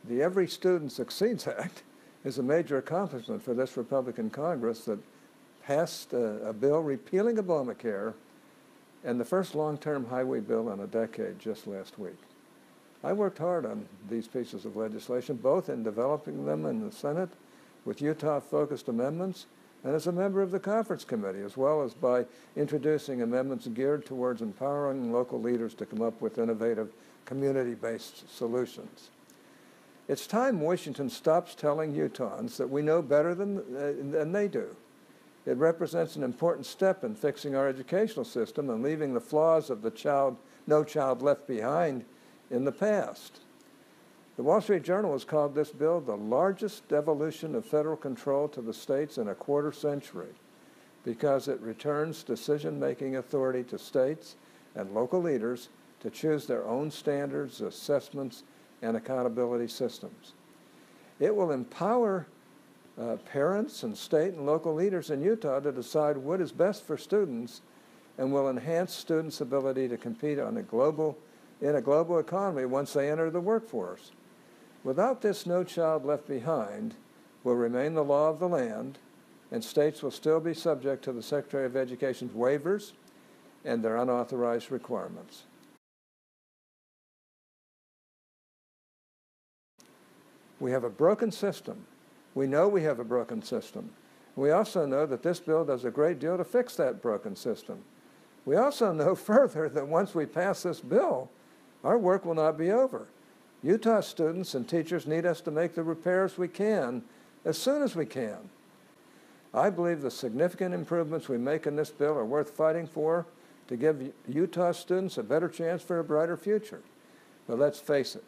The Every Student Succeeds Act is a major accomplishment for this Republican Congress that passed a bill repealing Obamacare and the first long-term highway bill in a decade just last week. I worked hard on these pieces of legislation, both in developing them in the Senate with Utah-focused amendments and as a member of the conference committee, as well as by introducing amendments geared towards empowering local leaders to come up with innovative community-based solutions. It's time Washington stops telling Utahns that we know better than they do. It represents an important step in fixing our educational system and leaving the flaws of the No Child Left Behind in the past. The Wall Street Journal has called this bill the largest devolution of federal control to the states in a quarter century because it returns decision-making authority to states and local leaders to choose their own standards, assessments, and accountability systems. It will empower parents and state and local leaders in Utah to decide what is best for students and will enhance students' ability to compete in a global economy once they enter the workforce. Without this, No Child Left Behind will remain the law of the land, and states will still be subject to the Secretary of Education's waivers and their unauthorized requirements. We have a broken system. We know we have a broken system. We also know that this bill does a great deal to fix that broken system. We also know further that once we pass this bill, our work will not be over. Utah students and teachers need us to make the repairs we can as soon as we can. I believe the significant improvements we make in this bill are worth fighting for to give Utah students a better chance for a brighter future. But let's face it,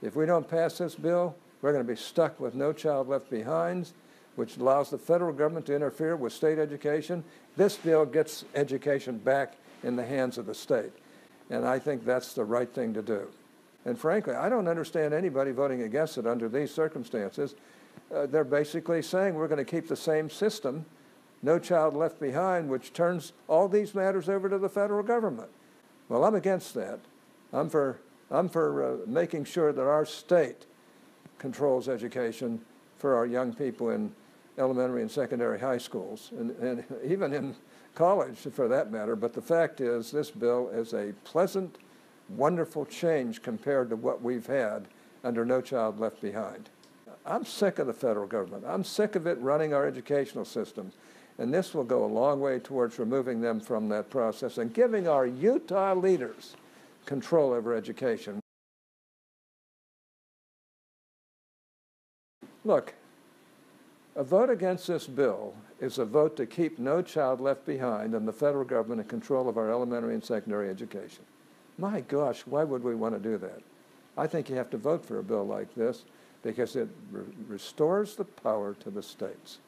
if we don't pass this bill, we're going to be stuck with No Child Left Behind, which allows the federal government to interfere with state education. This bill gets education back in the hands of the state, and I think that's the right thing to do. And frankly, I don't understand anybody voting against it under these circumstances. They're basically saying we're going to keep the same system, No Child Left Behind, which turns all these matters over to the federal government. Well, I'm against that. I'm for making sure that our state controls education for our young people in elementary and secondary high schools, and even in college, for that matter. But the fact is, this bill is a pleasant, wonderful change compared to what we've had under No Child Left Behind. I'm sick of the federal government. I'm sick of it running our educational system. And this will go a long way towards removing them from that process and giving our Utah leaders control over education. Look, a vote against this bill is a vote to keep No Child Left Behind and the federal government in control of our elementary and secondary education. My gosh, why would we want to do that? I think you have to vote for a bill like this because it restores the power to the states.